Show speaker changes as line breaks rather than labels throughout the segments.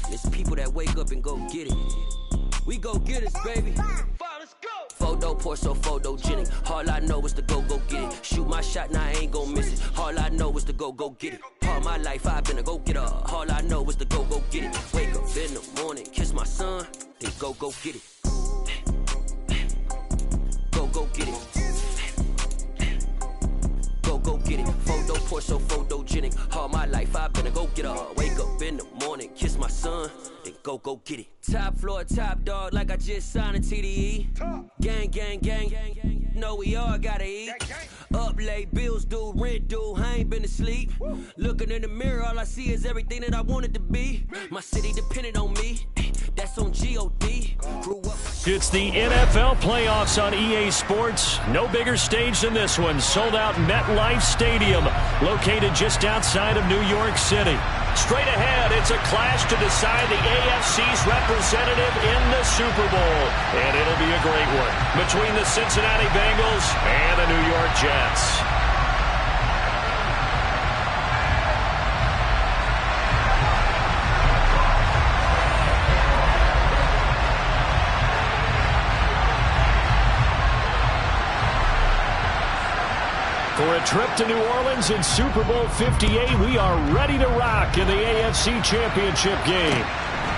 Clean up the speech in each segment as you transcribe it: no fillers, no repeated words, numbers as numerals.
It's people that wake up and go get it. We go get it, baby. Let's go. Photo pour so photogenic. All I know is to go get it. Shoot my shot, now I ain't gon' miss it. All I know is to go get it. All my life I've been a go getter. All I know is to go get it. Wake up in the morning, kiss my son, then go get it. Go get it. Go get it. Photo pour so photogenic. All my life I've been a go getter. Wake up in the morning, kiss my son, then go get it. Top floor, top dog, like I just signed a TDE. Gang, gang, gang, gang, gang. Know we all gotta eat. Up late, bills due, rent due, I ain't been asleep. Looking in the mirror, all I see is everything that I wanted to be. My city depended on me. That's on G.O.D. Grew up.
It's the NFL playoffs on EA Sports. No bigger stage than this one. Sold out MetLife Stadium, located just outside of New York City. Straight ahead, it's a clash to decide the AFC's representative in the Super Bowl. And it'll be a great one between the Cincinnati Bengals and the New York Jets. For a trip to New Orleans in Super Bowl 58, we are ready to rock in the AFC Championship game.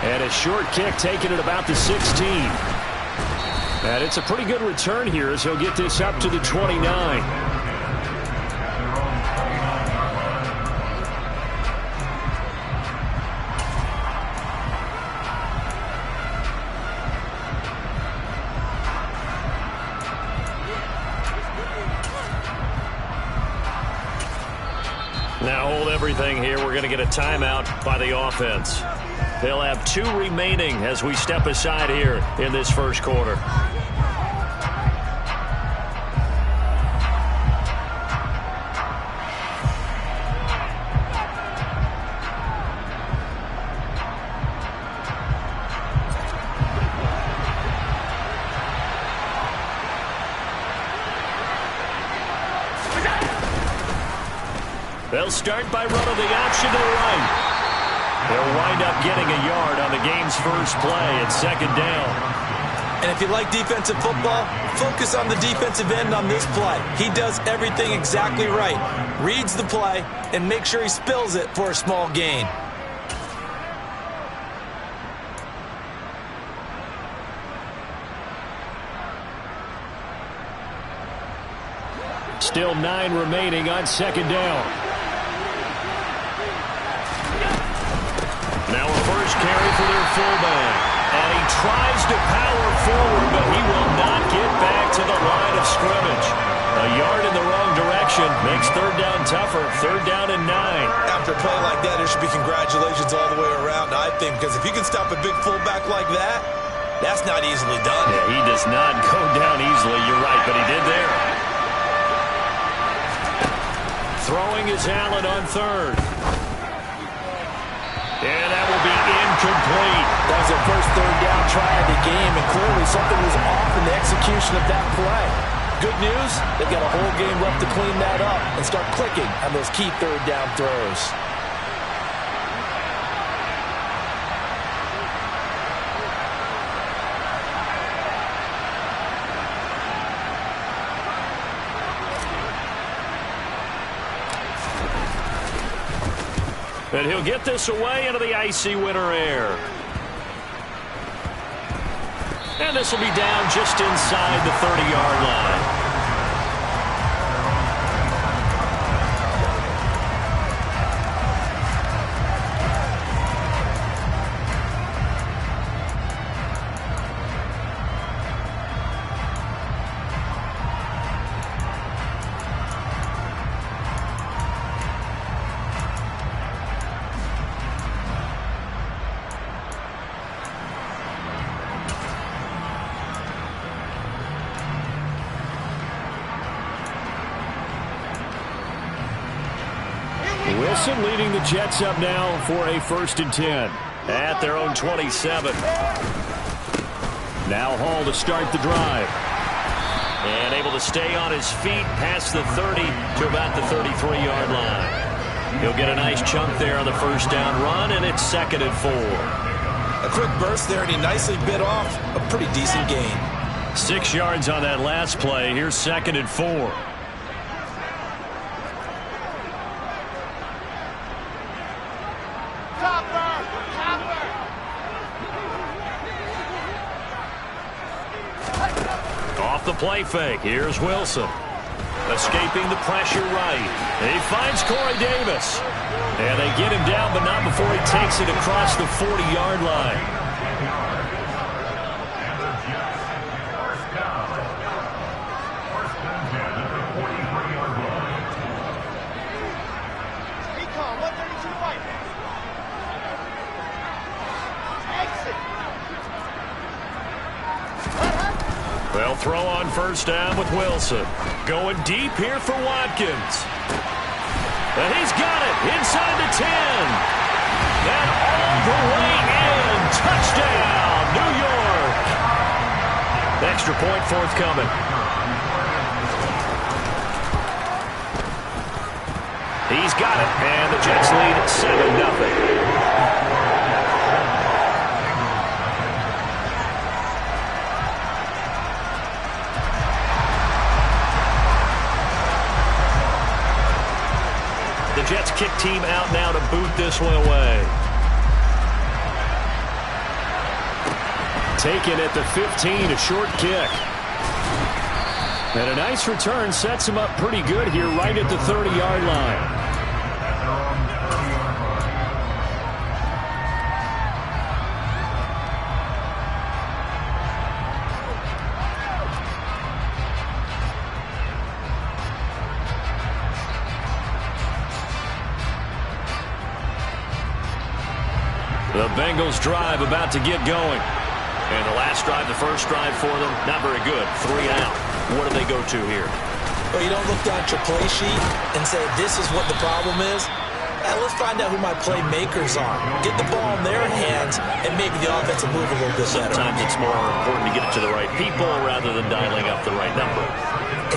And a short kick taken at about the 16. And it's a pretty good return here as he'll get this up to the 29. Now hold everything here. We're going to get a timeout by the offense. They'll have 2 remaining as we step aside here in this first quarter. They'll start by running the option to the right. They'll wind up getting a yard on the game's first play at second down.
And if you like defensive football, focus on the defensive end on this play. He does everything exactly right. Reads the play and makes sure he spills it for a small gain.
Still 9 remaining on second down. Now a first carry for their fullback. And he tries to power forward, but he will not get back to the line of scrimmage. A yard in the wrong direction makes third down tougher. Third down and 9.
After a play like that, there should be congratulations all the way around, I think, because if you can stop a big fullback like that, that's not easily done.
Yeah, he does not go down easily, you're right, but he did there. Throwing is Allen on third. And that will be incomplete.
That was their first third down try of the game, and clearly something was off in the execution of that play. Good news, they've got a whole game left to clean that up and start clicking on those key third down throws.
And he'll get this away into the icy winter air. And this will be down just inside the 30-yard line. Wilson leading the Jets up now for a 1st and 10 at their own 27. Now Hall to start the drive. And able to stay on his feet past the 30 to about the 33-yard line. He'll get a nice chunk there on the first down run, and it's 2nd and 4.
A quick burst there, and he nicely bit off a pretty decent gain.
6 yards on that last play. Here's 2nd and 4. Off the play fake. Here's Wilson. Escaping the pressure right. He finds Corey Davis. And they get him down, but not before he takes it across the 40-yard line. They'll throw on first down with Wilson. Going deep here for Watkins. And he's got it inside the 10. And all the way in. Touchdown, New York. Extra point forthcoming. He's got it. And the Jets lead 7-0. The Jets kick team out now to boot this one away. Taken at the 15, a short kick. And a nice return sets him up pretty good here right at the 30-yard line. The Bengals drive about to get going. And the last drive, the first drive for them, not very good. 3 out. What do they go to here?
Well, you don't look down at your play sheet and say, this is what the problem is. Let's find out who my playmakers are. Get the ball in their hands, and maybe the offense will move a little bit better.
Sometimes it's more important to get it to the right people rather than dialing up the right number.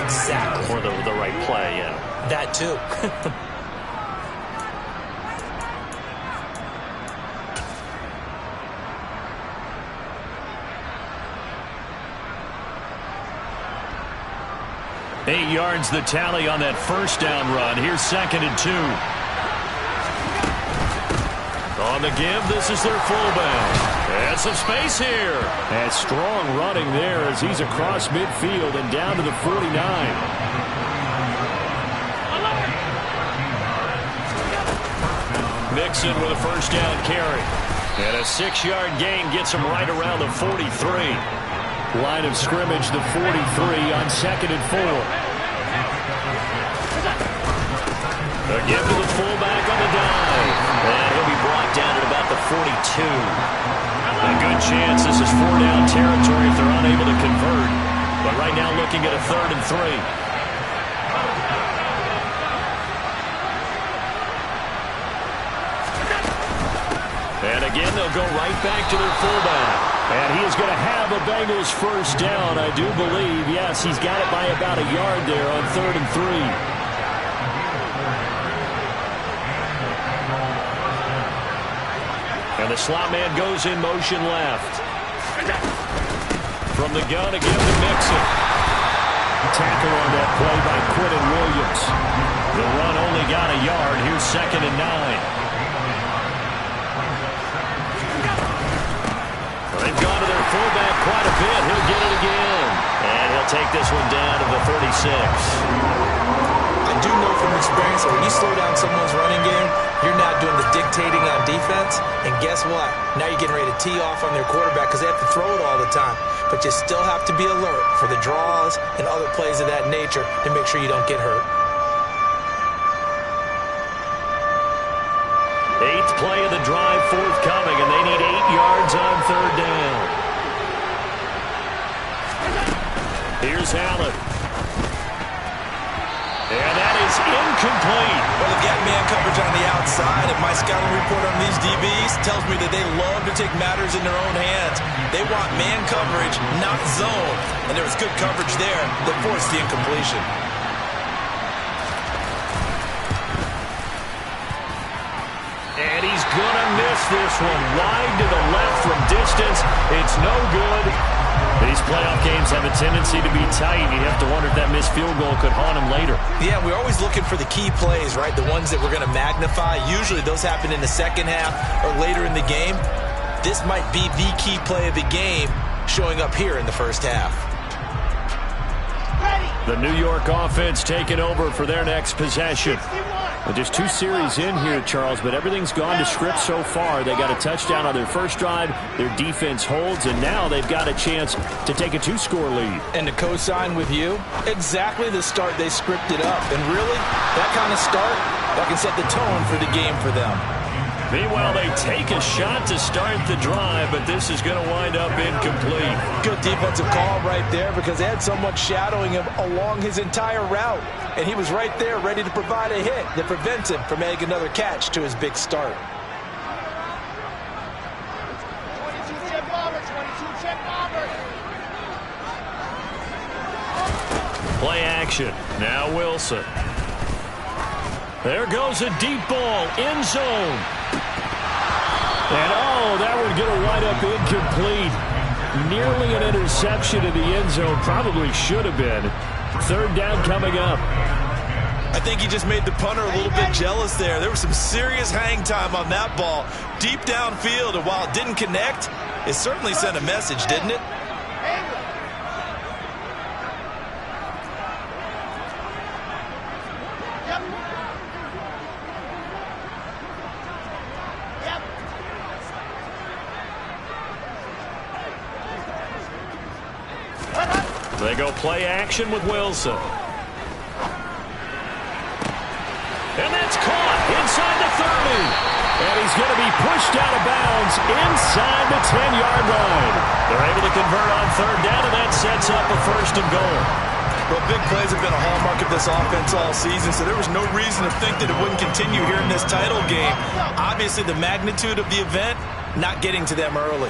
Exactly.
Or the right play, yeah.
That too.
Eight yards the tally on that first down run. Here's 2nd and 2. On the give, this is their fullback. And some space here. And strong running there as he's across midfield and down to the 49. Mixon with a first down carry. And a 6-yard gain gets him right around the 43. Line of scrimmage, the 43 on 2nd and 4. Again to the fullback on the dive. And he'll be brought down at about the 42. A good chance this is 4-down territory if they're unable to convert. But right now looking at a 3rd and 3. And again, they'll go right back to their fullback. And he is going to have a Bengals first down, I do believe. Yes, he's got it by about a yard there on 3rd and 3. And the slot man goes in motion left. From the gun again to Mixon. Tackle on that play by Quinton Williams. The run only got a yard. Here's 2nd and 9. They've gone to their fullback quite a bit. He'll get it again. And he'll take this one down to the 36.
I do know from experience that when you slow down someone's running game, you're not doing the dictating on defense. And guess what? Now you're getting ready to tee off on their quarterback because they have to throw it all the time. But you still have to be alert for the draws and other plays of that nature to make sure you don't get hurt.
8th play of the drive forthcoming, and they need 8 yards on 3rd down. Here's Allen. And that is incomplete.
Well, they've got man coverage on the outside, and my scouting report on these DBs tells me that they love to take matters in their own hands. They want man coverage, not zone. And there was good coverage there that forced the incompletion.
And he's going to miss this one. Wide to the left from playoff games have a tendency to be tight. You have to wonder if that missed field goal could haunt him later.
Yeah, we're always looking for the key plays, right? The ones that we're going to magnify. Usually those happen in the second half or later in the game. This might be the key play of the game showing up here in the first half.
The New York offense taking over for their next possession. Well, just 2 series in here, Charles, but everything's gone to script so far. They got a touchdown on their first drive. Their defense holds, and now they've got a chance to take a 2-score lead.
And to co-sign with you, exactly the start they scripted up. And really, that kind of start, that can set the tone for the game for them.
Meanwhile, they take a shot to start the drive, but this is going to wind up incomplete.
Good defensive call right there because they had someone shadowing him along his entire route. And he was right there ready to provide a hit that prevents him from making another catch to his big start.
22 check bomber, 22 check bomber.
Play action. Now Wilson. There goes a deep ball. End zone. And, oh, that one going to wind up incomplete. Nearly an interception in the end zone. Probably should have been. 3rd down coming up.
I think he just made the punter a little bit jealous there. There was some serious hang time on that ball. Deep downfield, and while it didn't connect, it certainly sent a message, didn't it?
They go play action with Wilson. And that's caught inside the 30. And he's going to be pushed out of bounds inside the 10-yard line. They're able to convert on 3rd down, and that sets up a 1st and goal.
Well, big plays have been a hallmark of this offense all season, so there was no reason to think that it wouldn't continue here in this title game. Obviously, the magnitude of the event not getting to them early.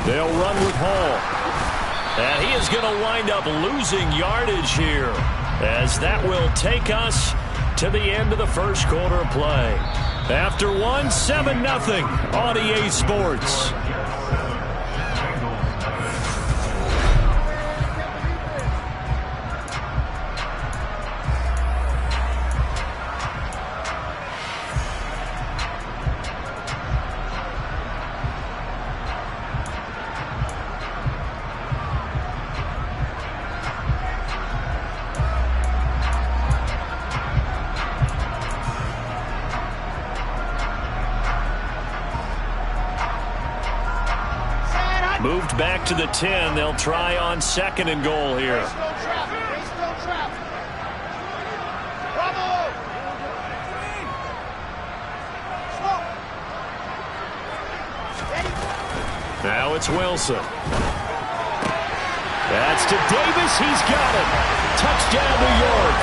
They'll run with Hall. And he is going to wind up losing yardage here, as that will take us to the end of the first quarter of play. After 7-0 on EA Sports. Moved back to the 10. They'll try on 2nd and goal here. Now it's Wilson. That's to Davis. He's got it. Touchdown, New York.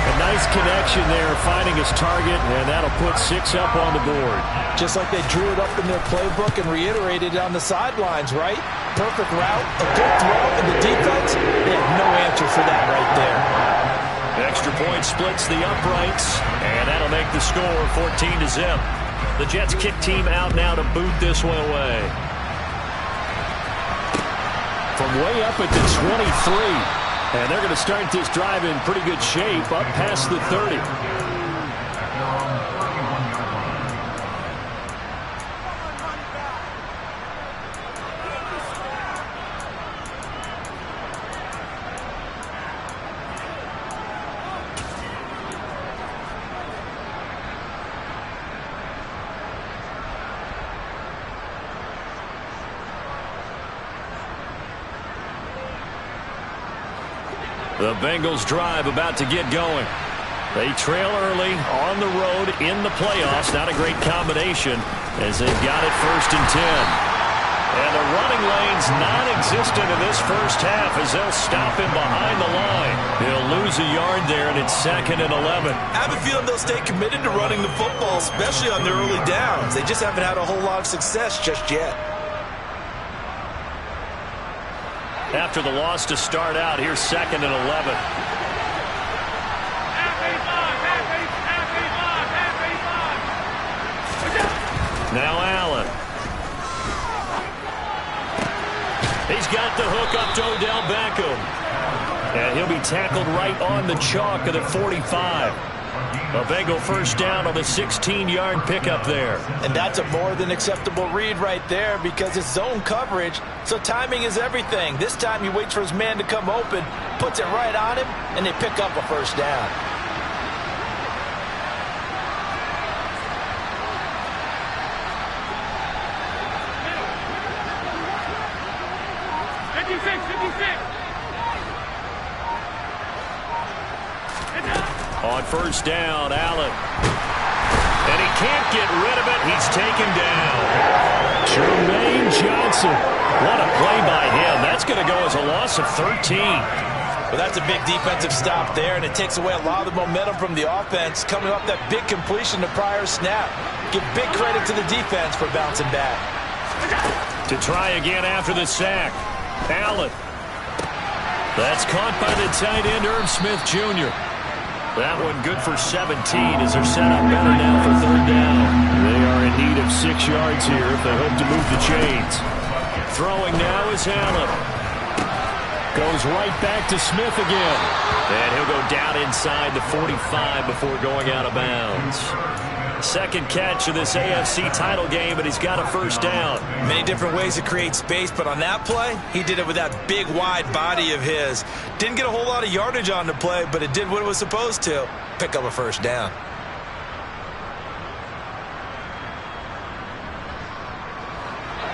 A nice connection there, finding his target, and that'll put 6 up on the board.
Just like they drew it up in their playbook and reiterated it on the sidelines, right? Perfect route, a good throw, and the defense, they have no answer for that right there.
Extra point splits the uprights, and that'll make the score 14-0. The Jets kick team out now to boot this one away. From way up at the 23. And they're going to start this drive in pretty good shape, up past the 30. The Bengals drive about to get going. They trail early on the road in the playoffs. Not a great combination as they've got it 1st and 10. And the running lane's non-existent in this first half as they'll stop him behind the line. He'll lose a yard there, and it's 2nd and 11.
I have a feeling they'll stay committed to running the football, especially on their early downs. They just haven't had a whole lot of success just yet.
After the loss to start out, here's 2nd and 11. Now Allen. He's got the hook up to Odell Beckham. And he'll be tackled right on the chalk of the 45. A Bengal first down on the 16-yard pickup there.
And that's a more than acceptable read right there because it's zone coverage, so timing is everything. This time he waits for his man to come open, puts it right on him, and they pick up a first down.
On first down, Allen. And he can't get rid of it. He's taken down. Jermaine Johnson. What a play by him. That's going to go as a loss of 13.
Well, that's a big defensive stop there, and it takes away a lot of the momentum from the offense coming off that big completion the prior snap. Give big credit to the defense for bouncing back.
To try again after the sack. Allen. That's caught by the tight end, Irv Smith Jr. That one good for 17 as they're set up better now for third down. They are in need of 6 yards here if they hope to move the chains. Throwing now is Allen. Goes right back to Smith again. And he'll go down inside the 45 before going out of bounds. Second catch of this AFC title game, but he's got a first down.
Many different ways to create space, but on that play, he did it with that big, wide body of his. Didn't get a whole lot of yardage on the play, but it did what it was supposed to. Pick up a first down.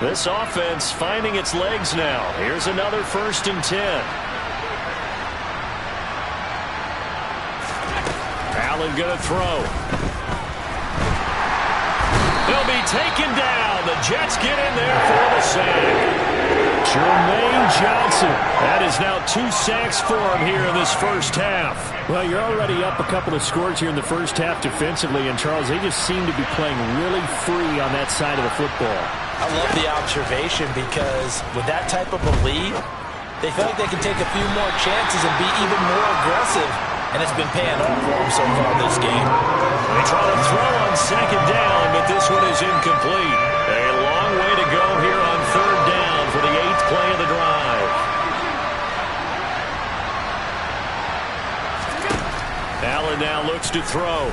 This offense finding its legs now. Here's another 1st and 10. Allen gonna throw. He'll be taken down. The Jets get in there for the sack. Jermaine Johnson. That is now 2 sacks for him here in this first half.
Well, you're already up a couple of scores here in the first half defensively, and Charles, they just seem to be playing really free on that side of the football.
I love the observation because with that type of a lead, they feel like they can take a few more chances and be even more aggressive, and it's been paying off for them so far this game.
They try to throw on second down, but this one is incomplete. A long way to go here on third down for the 8th play of the drive. Allen now looks to throw.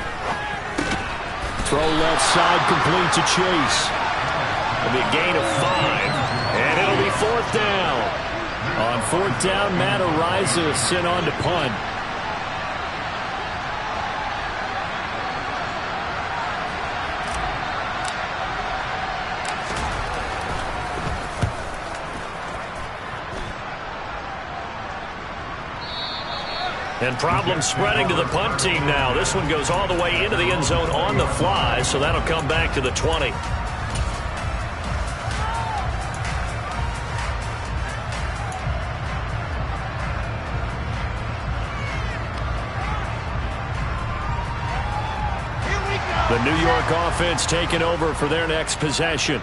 Throw left side, complete to Chase.
It'll be a gain of 5, and it'll be 4th down.
On 4th down, Matt Araiza sent on to punt.
And problems spreading to the punt team now. This one goes all the way into the end zone on the fly, so that'll come back to the 20. The New York offense taking over for their next possession.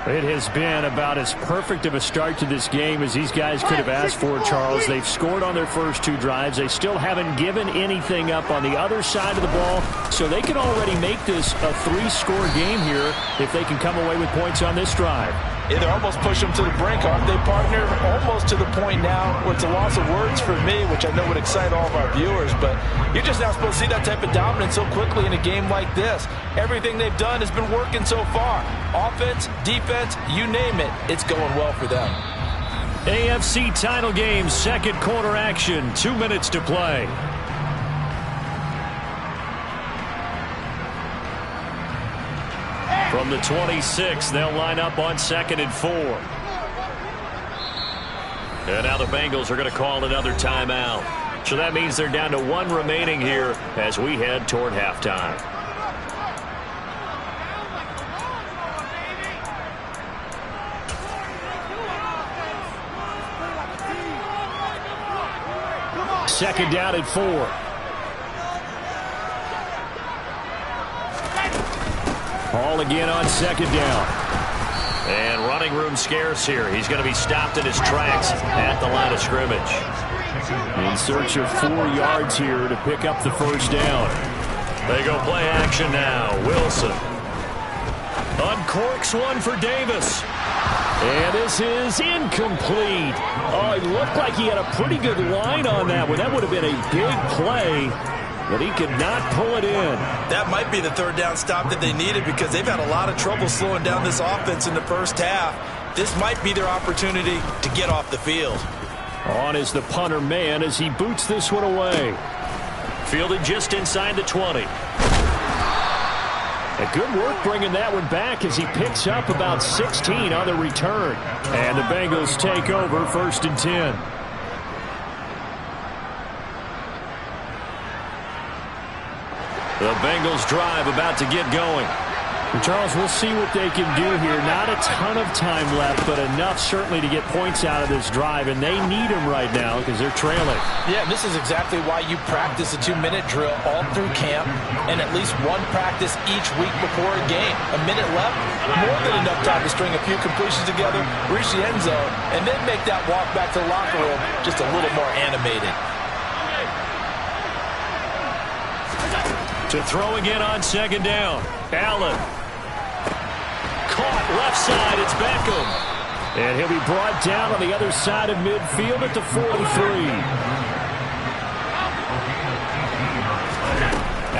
It has been about as perfect of a start to this game as these guys could have asked for, Charles. They've scored on their first 2 drives. They still haven't given anything up on the other side of the ball, so they can already make this a 3-score game here if they can come away with points on this drive.
Yeah, they're almost pushing them to the brink, aren't they, partner? Almost to the point now where it's a loss of words for me, which I know would excite all of our viewers, but you're just not supposed to see that type of dominance so quickly in a game like this. Everything they've done has been working so far. Offense, defense, you name it, it's going well for them.
AFC title game, 2nd quarter action, 2 minutes to play. From the 26, they'll line up on 2nd and 4. And now the Bengals are going to call another timeout. So that means they're down to 1 remaining here as we head toward halftime.
Second down at 4. Hall again on 2nd down.
And running room scarce here. He's going to be stopped in his tracks at the line of scrimmage.
In search of 4 yards here to pick up the first down.
They go play action now. Wilson. Uncorks one for Davis. And this is incomplete. Oh, it looked like he had a pretty good line on that one. That would have been a big play, but he could not pull it in.
That might be the third down stop that they needed because they've had a lot of trouble slowing down this offense in the first half. This might be their opportunity to get off the field.
On is the punter man as he boots this one away. Fielded just inside the 20. A good work bringing that one back as he picks up about 16 on the return. And the Bengals take over 1st and 10. The Bengals drive about to get going. And Charles, we'll see what they can do here. Not a ton of time left, but enough certainly to get points out of this drive, and they need them right now because they're trailing.
Yeah, this is exactly why you practice a 2-minute drill all through camp and at least one practice each week before a game. A minute left, more than enough time to string a few completions together, reach the end zone, and then make that walk back to the locker room just a little more animated.
To throw again on 2nd down. Allen. Caught left side. It's Beckham. And he'll be brought down on the other side of midfield at the 43.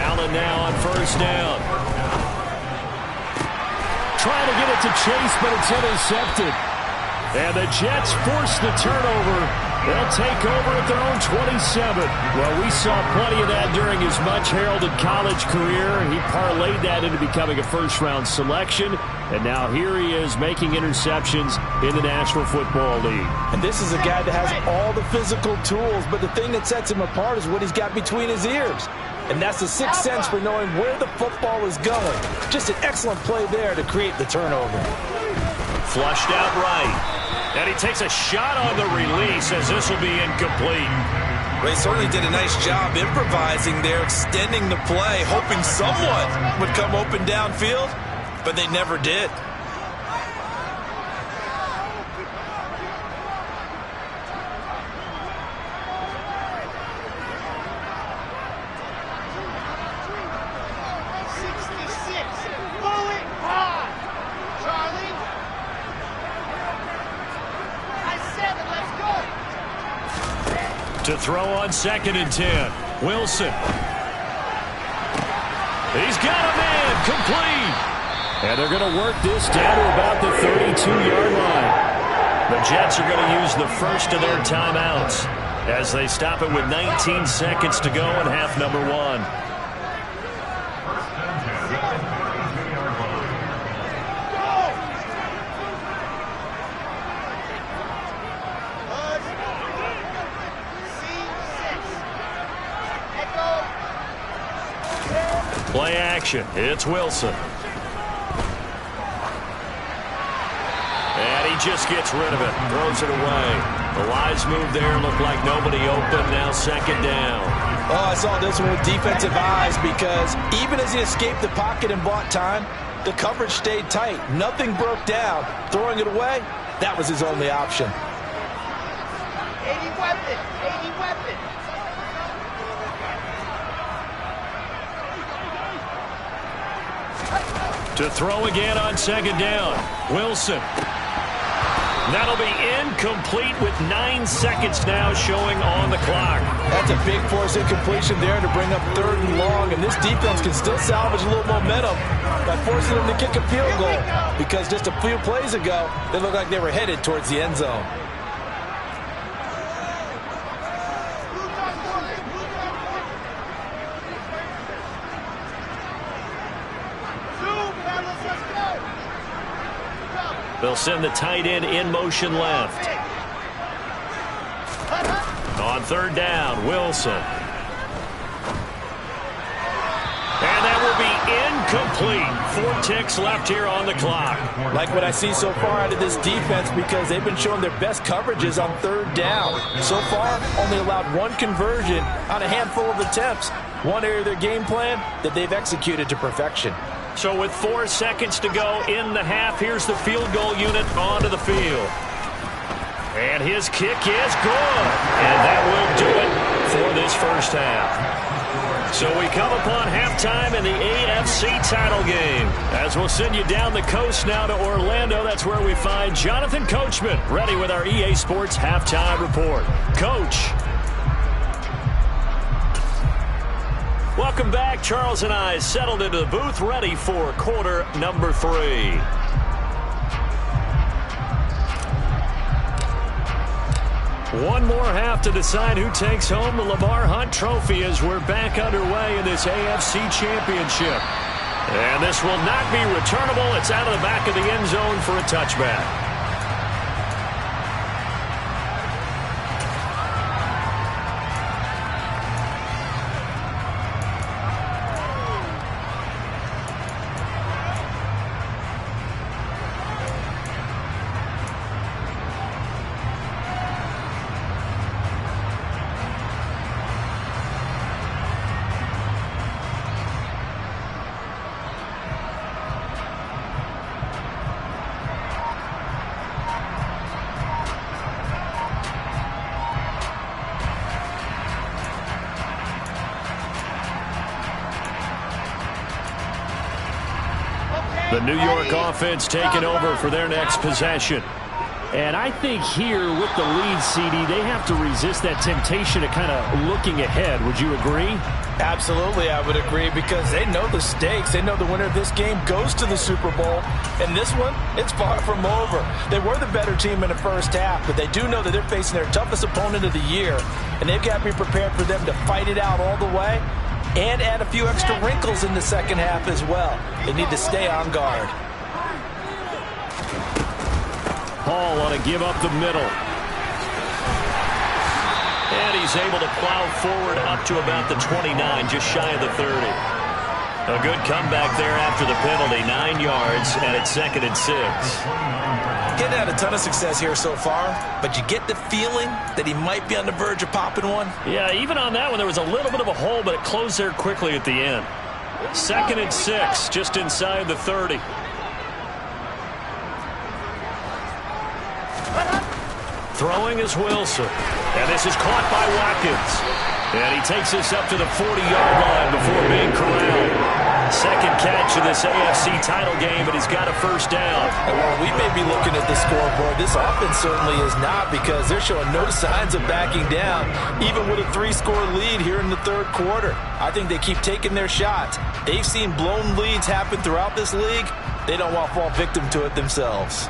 Allen now on 1st down. Trying to get it to Chase, but it's intercepted. And the Jets force the turnover. They'll take over at their own 27. Well, we saw plenty of that during his much-heralded college career. He parlayed that into becoming a first-round selection. And now here he is making interceptions in the National Football League.
And this is a guy that has all the physical tools, but the thing that sets him apart is what he's got between his ears. And that's the sixth sense for knowing where the football is going. Just an excellent play there to create the turnover.
Flushed out right. And he takes a shot on the release as this will be incomplete.
They certainly did a nice job improvising there, extending the play, hoping someone would come open downfield, but they never did.
To throw on 2nd and 10. Wilson. He's got a man. Complete. And they're going to work this down to about the 32-yard line. The Jets are going to use the first of their timeouts as they stop it with 19 seconds to go in half number 1. Play action. It's Wilson. And he just gets rid of it. Throws it away. The Lions move there. Looked like nobody open. Now 2nd down.
Oh, I saw this one with defensive eyes because even as he escaped the pocket and bought time, the coverage stayed tight. Nothing broke down. Throwing it away, that was his only option.
80 weapon. 80 weapon.
To throw again on 2nd down. Wilson. That'll be incomplete with 9 seconds now showing on the clock.
That's a big force incompletion there to bring up 3rd and long, and this defense can still salvage a little momentum by forcing them to kick a field goal because just a few plays ago, they looked like they were headed towards the end zone.
They'll send the tight end in motion left. On 3rd down, Wilson. And that will be incomplete. 4 ticks left here on the clock.
Like what I see so far out of this defense because they've been showing their best coverages on 3rd down. So far, only allowed 1 conversion on a handful of attempts. One area of their game plan that they've executed to perfection.
So with 4 seconds to go in the half, here's the field goal unit onto the field. And his kick is good. And that will do it for this first half. So we come upon halftime in the AFC title game. As we'll send you down the coast now to Orlando, that's where we find Jonathan Coachman ready with our EA Sports halftime report. Coach. Welcome back. Charles and I settled into the booth ready for quarter number 3. One more half to decide who takes home the Lamar Hunt Trophy as we're back underway in this AFC Championship. And this will not be returnable. It's out of the back of the end zone for a touchback. The New York offense taking over for their next possession.
And I think here with the lead, CD, they have to resist that temptation of kind of looking ahead. Would you agree?
Absolutely, I would agree, because they know the stakes. They know the winner of this game goes to the Super Bowl. And this one, it's far from over. They were the better team in the first half, but they do know that they're facing their toughest opponent of the year. And they've got to be prepared for them to fight it out all the way and add a few extra wrinkles in the second half as well. They need to stay on guard.
Hall on a give up the middle. And he's able to plow forward up to about the 29, just shy of the 30. A good comeback there after the penalty, 9 yards, and it's 2nd and 6.
Getting had a ton of success here so far, but you get the feeling that he might be on the verge of popping one.
Yeah, even on that one, there was a little bit of a hole, but it closed there quickly at the end. 2nd and 6, just inside the 30. Throwing is Wilson. And this is caught by Watkins. And he takes this up to the 40-yard line before being corralled. Second catch of this AFC title game, but he's got a first down.
And while we may be looking at the scoreboard, this offense certainly is not, because they're showing no signs of backing down, even with a 3-score lead here in the third quarter. I think they keep taking their shots. They've seen blown leads happen throughout this league. They don't want to fall victim to it themselves.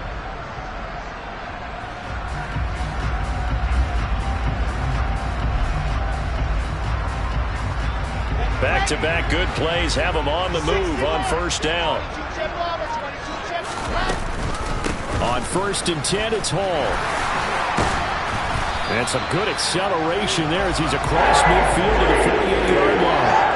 Back-to-back good plays have them on the move on first down. On 1st and 10, it's Hall. And some good acceleration there as he's across midfield to the 48-yard line.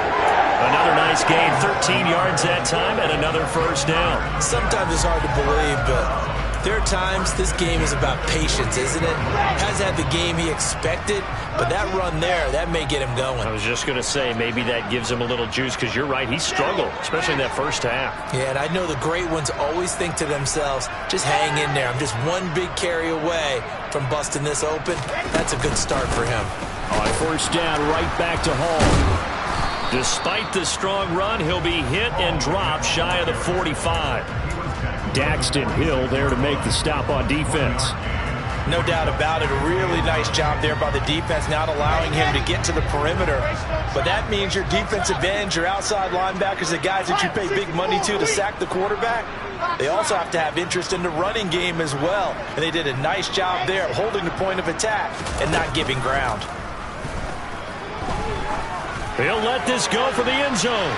Another nice gain, 13 yards that time, and another first down.
Sometimes it's hard to believe, but there are times this game is about patience, isn't it? Hasn't had the game he expected, but that run there, that may get him going.
I was just going to say, maybe that gives him a little juice, because you're right, he struggled, especially in that first half. Yeah,
and I know the great ones always think to themselves, just hang in there. I'm just one big carry away from busting this open. That's a good start for him.
On first down, right back to Hall.
Despite the strong run, he'll be hit and dropped shy of the 45.
Daxton Hill there to make the stop on defense.
No doubt about it. A really nice job there by the defense, not allowing him to get to the perimeter. But that means your defensive ends, your outside linebackers, the guys that you pay big money to sack the quarterback, they also have to have interest in the running game as well. And they did a nice job there of holding the point of attack and not giving ground.
He'll let this go for the end zone.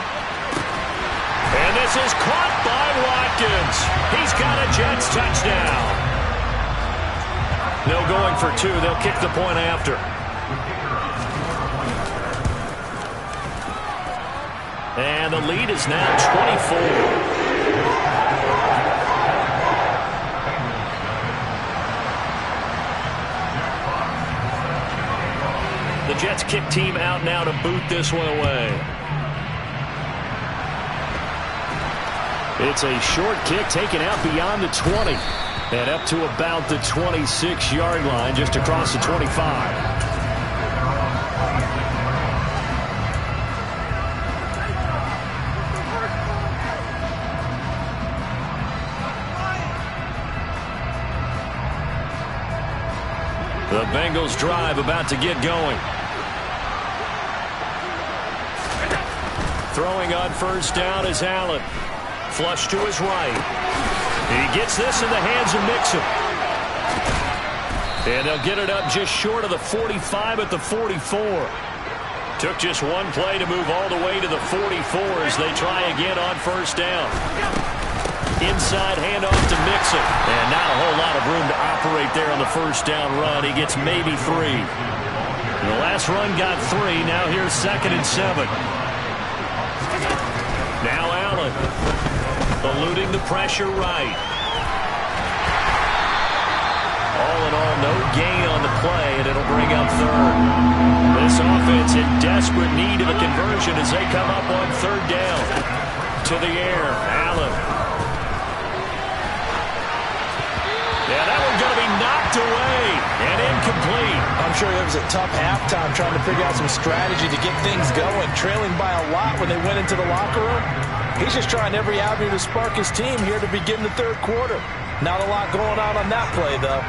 And this is caught by Watkins. He's got a Jets touchdown. No going for 2. They'll kick the point after. And the lead is now 24. The Jets kick team out now to boot this one away.
It's a short kick taken out beyond the 20 and up to about the 26-yard line, just across the 25.
Bengals drive about to get going. Throwing on first down is Allen. Flush to his right. He gets this in the hands of Mixon. And they'll get it up just short of the 45 at the 44. Took just one play to move all the way to the 44 as they try again on first down. Inside handoff to Mixon. And not a whole lot of room to operate there on the first down run. He gets maybe 3. The last run got 3. Now here's 2nd and 7. Now Allen, eluding the pressure right. All in all, no gain on the play, and it'll bring up 3rd. This offense in desperate need of a conversion as they come up on 3rd down. To the air, Allen. Yeah, that one's going to be knocked away and incomplete.
I'm sure it was a tough halftime trying to figure out some strategy to get things going, trailing by a lot when they went into the locker room. He's just trying every avenue to spark his team here to begin the 3rd quarter. Not a lot going on that play, though.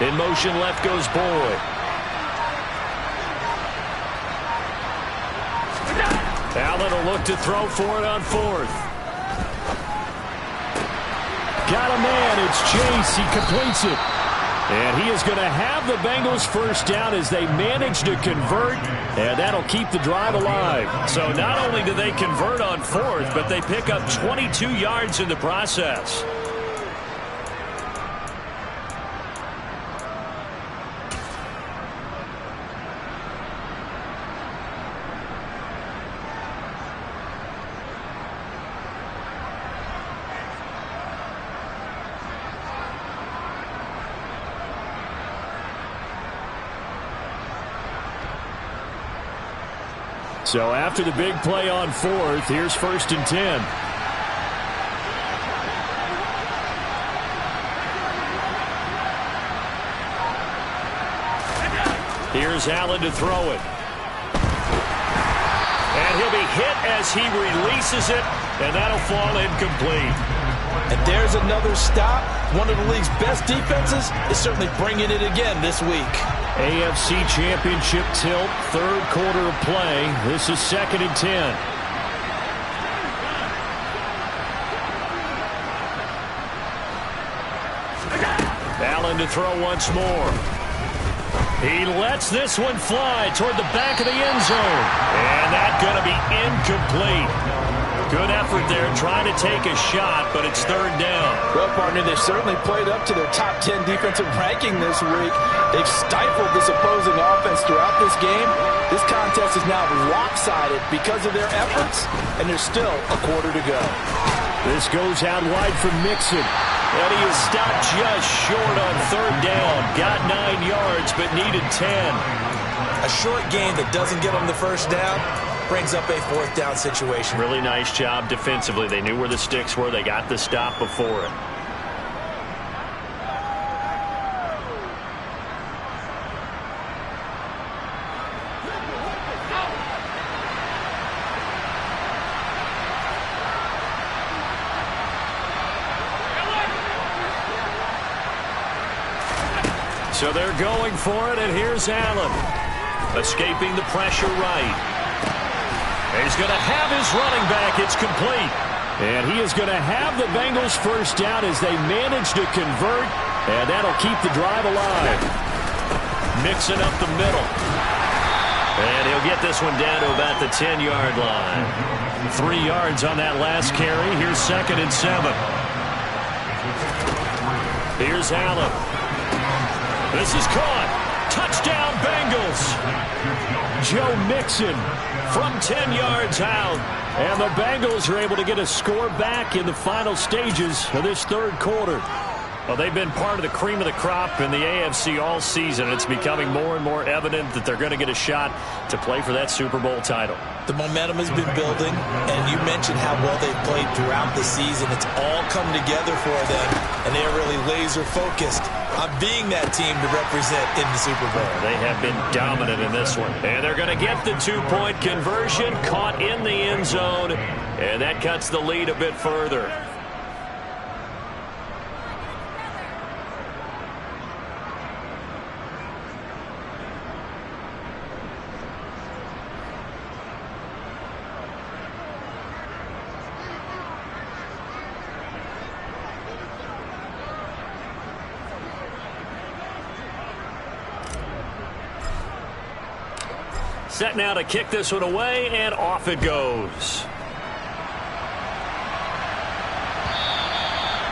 In motion, left goes Boyd. Allen will look to throw for it on 4th. Got a man. It's Chase. He completes it. And he is going to have the Bengals first down as they manage to convert, and that'll keep the drive alive. So not only do they convert on 4th, but they pick up 22 yards in the process. So after the big play on 4th, here's 1st and 10. Here's Allen to throw it. And he'll be hit as he releases it, and that'll fall incomplete.
And there's another stop. One of the league's best defenses is certainly bringing it again this week.
AFC Championship tilt, 3rd quarter of play. This is 2nd and 10. Allen to throw once more. He lets this one fly toward the back of the end zone. And that's going to be incomplete. Good effort there trying to take a shot, but it's 3rd down.
Well, partner, they've certainly played up to their top 10 defensive ranking this week. They've stifled this opposing offense throughout this game. This contest is now lopsided because of their efforts, and there's still a quarter to go.
This goes out wide for Mixon. And he is stopped just short on 3rd down. Got 9 yards, but needed 10.
A short game that doesn't get them the first down brings up a 4th down situation.
Really nice job defensively. They knew where the sticks were. They got the stop before it. So they're going for it, and here's Allen. Escaping the pressure right. He's going to have his running back. It's complete. And he is going to have the Bengals first down as they manage to convert, and that'll keep the drive alive. Mixing up the middle. And he'll get this one down to about the 10-yard line. 3 yards on that last carry. Here's 2nd and 7. Here's Allen. This is caught. Touchdown, Bengals. Joe Mixon from 10 yards out. And the Bengals are able to get a score back in the final stages of this 3rd quarter. Well, they've been part of the cream of the crop in the AFC all season. It's becoming more and more evident that they're going to get a shot to play for that Super Bowl title.
The momentum has been building, and you mentioned how well they've played throughout the season. It's all come together for them, and they're really laser-focused on being that team to represent in the Super Bowl.
They have been dominant in this one. And they're going to get the two-point conversion, caught in the end zone, and that cuts the lead a bit further. Set now to kick this one away, and off it goes.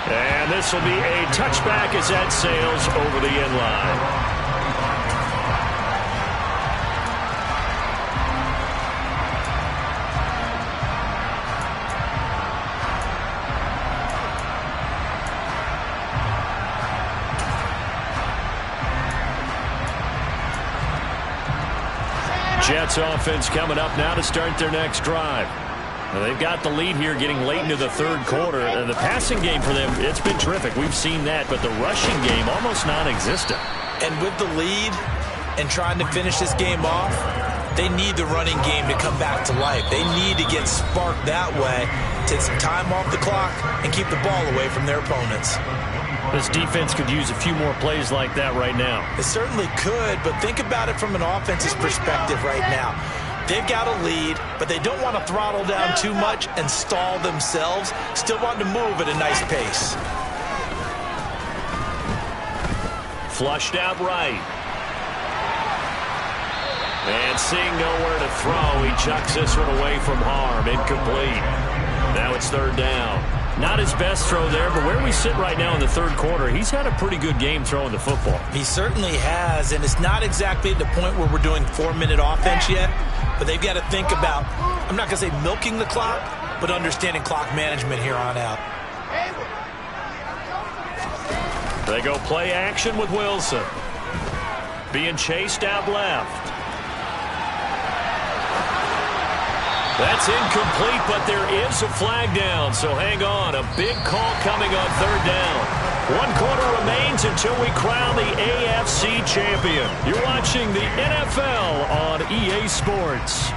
And this will be a touchback as that sails over the end line. Jets offense coming up now to start their next drive. Now they've got the lead here getting late into the third quarter. The passing game for them, it's been terrific. We've seen that, but the rushing game almost non-existent.
And with the lead and trying to finish this game off, they need the running game to come back to life. They need to get sparked that way, take some time off the clock, and keep the ball away from their opponents.
This defense could use a few more plays like that right now.
It certainly could, but think about it from an offense's perspective right now. They've got a lead, but they don't want to throttle down too much and stall themselves. Still want to move at a nice pace.
Flushed out right. And seeing nowhere to throw, he chucks this one away from harm. Incomplete. Now it's third down. Not his best throw there, but where we sit right now in the third quarter, he's had a pretty good game throwing the football.
He certainly has, and it's not exactly at the point where we're doing 4-minute offense yet, but they've got to think about, I'm not going to say milking the clock, but understanding clock management here on out.
They go play action with Wilson. Being chased out left. That's incomplete, but there is a flag down, so hang on. A big call coming on third down. 1 quarter remains until we crown the AFC champion. You're watching the NFL on EA Sports.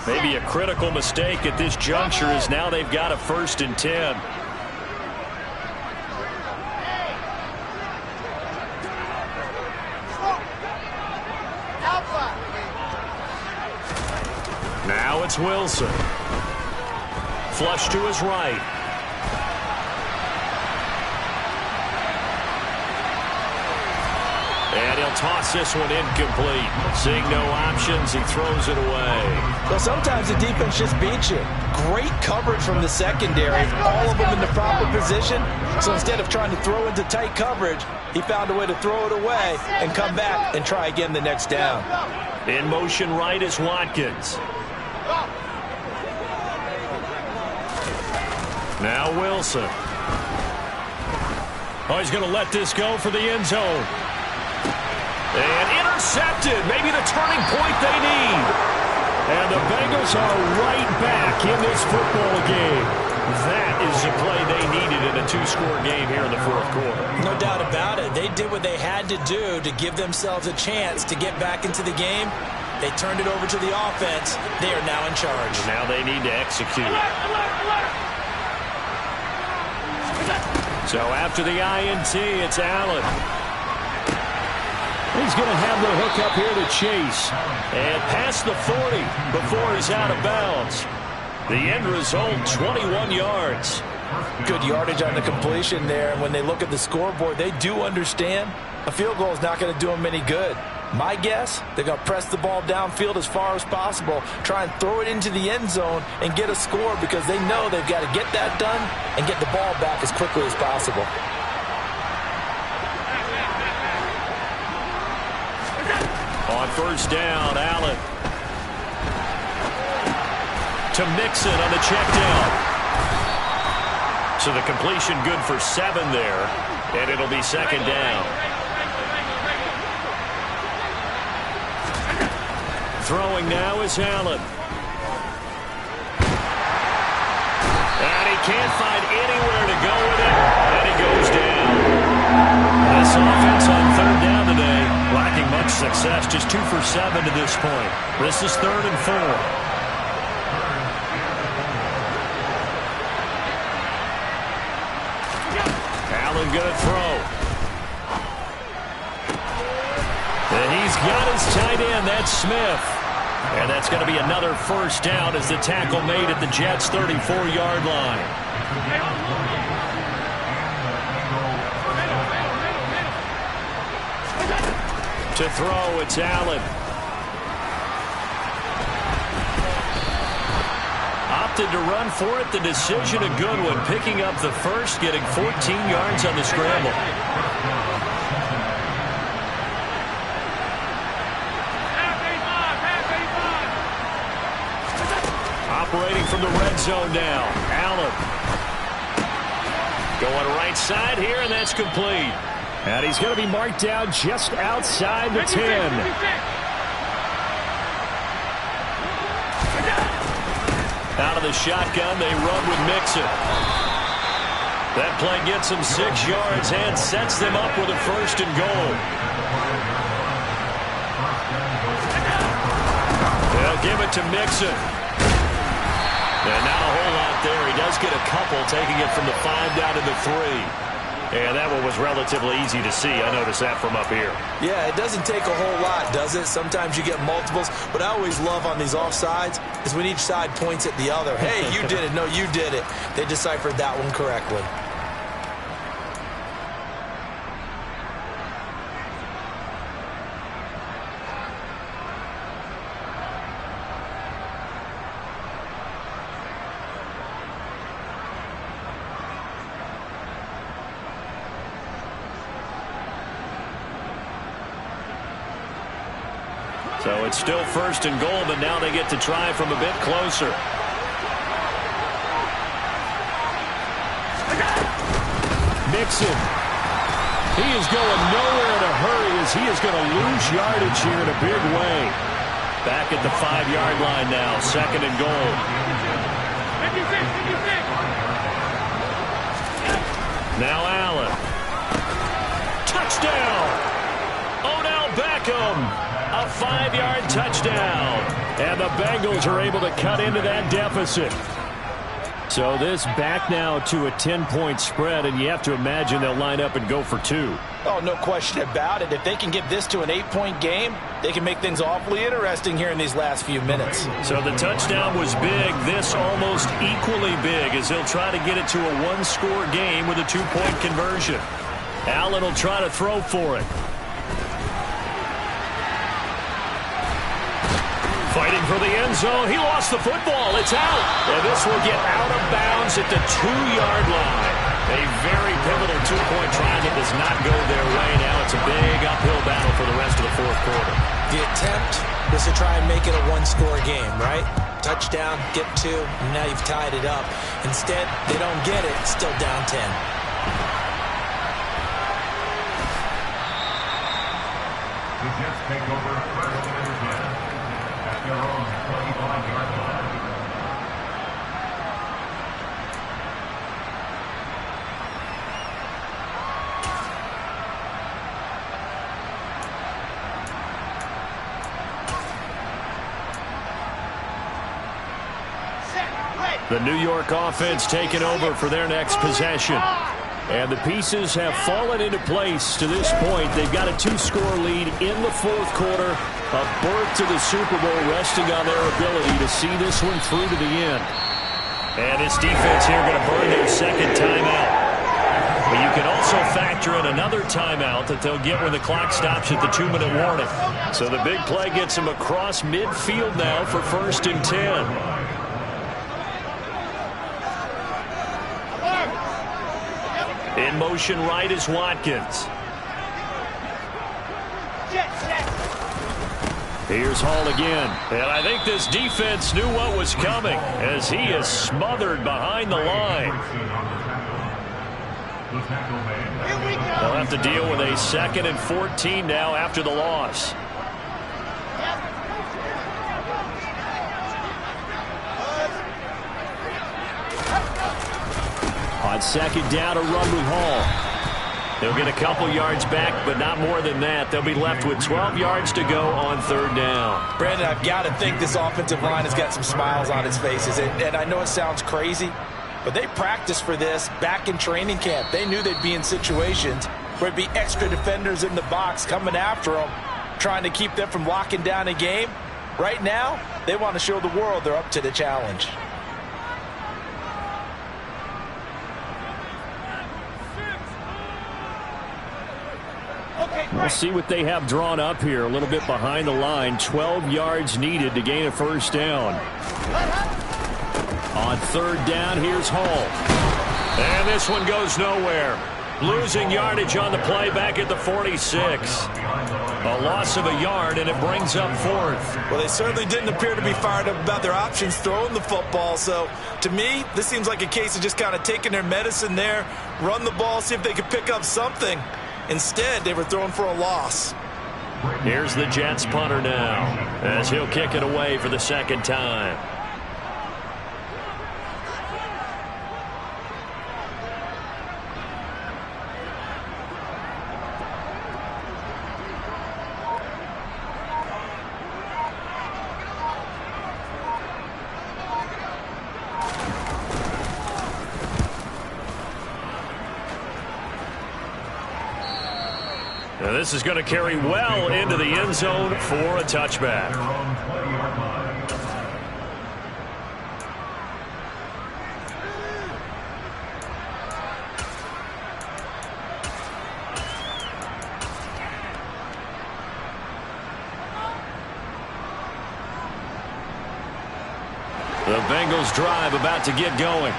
Maybe a critical mistake at this juncture as now they've got a 1st and 10. Now it's Wilson. Flush to his right. And he'll toss this one incomplete. Seeing no options, he throws it away.
Well, sometimes the defense just beats you. Great coverage from the secondary, all of them in the proper position. So instead of trying to throw into tight coverage, he found a way to throw it away and come back and try again the next down.
In motion right is Watkins. Now Wilson. Oh, he's going to let this go for the end zone. And intercepted. Maybe the turning point they need. And the Bengals are right back in this football game. That is the play they needed in a 2-score game here in the fourth quarter.
No doubt about it. They did what they had to do to give themselves a chance to get back into the game. They turned it over to the offense. They are now in charge.
And now they need to execute. So after the INT, it's Allen. He's going to have the hook up here to Chase. And past the 40 before he's out of bounds. The end result, 21 yards.
Good yardage on the completion there. And when they look at the scoreboard, they do understand a field goal is not going to do them any good. My guess, they're going to press the ball downfield as far as possible, try and throw it into the end zone and get a score because they know they've got to get that done and get the ball back as quickly as possible.
On first down, Allen. to Mixon on the check down. So the completion good for 7 there, and it'll be second down. Throwing now is Allen. And he can't find anywhere to go with it, and he goes down. This offense on third down today, lacking much success, just 2 for 7 to this point. This is 3rd and 4. Allen gonna throw. And he's got his tight end, that's Smith. And that's going to be another first down as the tackle made at the Jets' 34-yard line. To throw, it's Allen. Opted to run for it. The decision a good one. Picking up the first, getting 14 yards on the scramble. Operating from the red zone now. Allen. Going right side here, and that's complete. And he's going to be marked down just outside the 10. Out of the shotgun, they run with Mixon. That play gets them 6 yards and sets them up with a 1st and goal. They'll give it to Mixon. And not a whole lot there. He does get a couple, taking it from the 5 down to the 3. And that one was relatively easy to see. I noticed that from up here.
Yeah, it doesn't take a whole lot, does it? Sometimes you get multiples. But I always love on these offsides is when each side points at the other. Hey, you did it. No, you did it. They deciphered that one correctly.
So it's still 1st and goal, but now they get to try from a bit closer. Mixon. He is going nowhere in a hurry as he is going to lose yardage here in a big way. Back at the 5-yard line now, 2nd and goal. Now Allen. Touchdown! Odell Beckham. A 5-yard touchdown. And the Bengals are able to cut into that deficit. So this back now to a 10-point spread, and you have to imagine they'll line up and go for 2.
Oh, no question about it. If they can get this to an 8-point game, they can make things awfully interesting here in these last few minutes.
So the touchdown was big. This almost equally big as they'll try to get it to a 1-score game with a 2-point conversion. Allen will try to throw for it. Fighting for the end zone. He lost the football. It's out. And this will get out of bounds at the 2-yard line. A very pivotal 2-point try that does not go their way. Now it's a big uphill battle for the rest of the 4th quarter.
The attempt was to try and make it a 1-score game, right? Touchdown, get 2, and now you've tied it up. Instead, they don't get it. Still down 10.
The Jets take over 1st and 10 at their own 25-yard line.
The New York offense taking over for their next possession. And the pieces have fallen into place to this point. They've got a 2-score lead in the 4th quarter. A berth to the Super Bowl resting on their ability to see this one through to the end. And this defense here going to burn their 2nd timeout. But you can also factor in another timeout that they'll get when the clock stops at the 2-minute warning. So the big play gets them across midfield now for 1st and 10. In motion right is Watkins. Here's Hall again. And I think this defense knew what was coming as he is smothered behind the line. They'll have to deal with a 2nd and 14 now after the loss. On 2nd down, a run with Hall. They'll get a couple yards back, but not more than that. They'll be left with 12 yards to go on 3rd down.
Brandon, I've got to think this offensive line has got some smiles on its faces. And I know it sounds crazy, but they practiced for this back in training camp. They knew they'd be in situations where there'd be extra defenders in the box coming after them, trying to keep them from locking down a game. Right now, they want to show the world they're up to the challenge.
We'll see what they have drawn up here. A little bit behind the line. 12 yards needed to gain a 1st down. On 3rd down, here's Hall. And this one goes nowhere. Losing yardage on the play back at the 46. A loss of a yard, and it brings up 4th.
Well, they certainly didn't appear to be fired up about their options throwing the football. So, to me, this seems like a case of just kind of taking their medicine there, run the ball, see if they could pick up something. Instead, they were throwing for a loss.
Here's the Jets punter now as he'll kick it away for the 2nd time. Now this is going to carry well into the end zone for a touchback. The Bengals drive about to get going.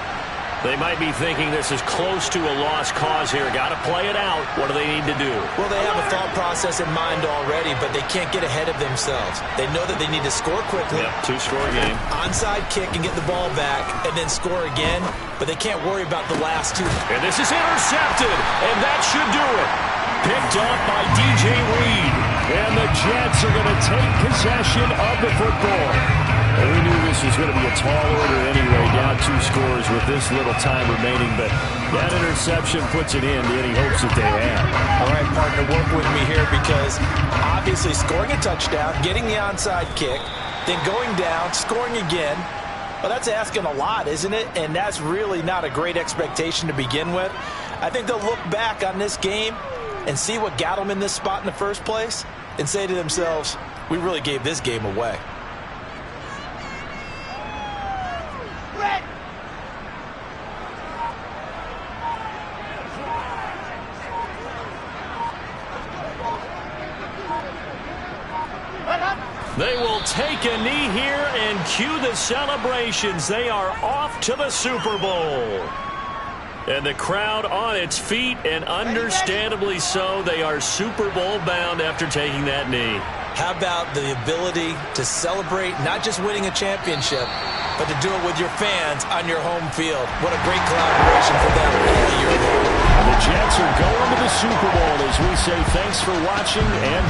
They might be thinking this is close to a lost cause here. Got to play it out. What do they need to do?
Well, they have a thought process in mind already, but they can't get ahead of themselves. They know that they need to score quickly.
Yep, 2-score game.
Onside kick and get the ball back and then score again, but they can't worry about the last 2.
And this is intercepted, and that should do it. Picked up by DJ Reed. And the Jets are going to take possession of the football. And we knew this was going to be a tall order anyway, down 2 scores with this little time remaining. But that interception puts it in to any hopes that they have.
All right, partner, work with me here because obviously scoring a touchdown, getting the onside kick, then going down, scoring again. Well, that's asking a lot, isn't it? And that's really not a great expectation to begin with. I think they'll look back on this game and see what got them in this spot in the first place and say to themselves, we really gave this game away.
They will take a knee here and cue the celebrations. They are off to the Super Bowl. And the crowd on its feet, and understandably so. They are Super Bowl bound after taking that knee.
How about the ability to celebrate not just winning a championship, but to do it with your fans on your home field? What a great collaboration for them all year long.
And the Jets are going to the Super Bowl as we say thanks for watching and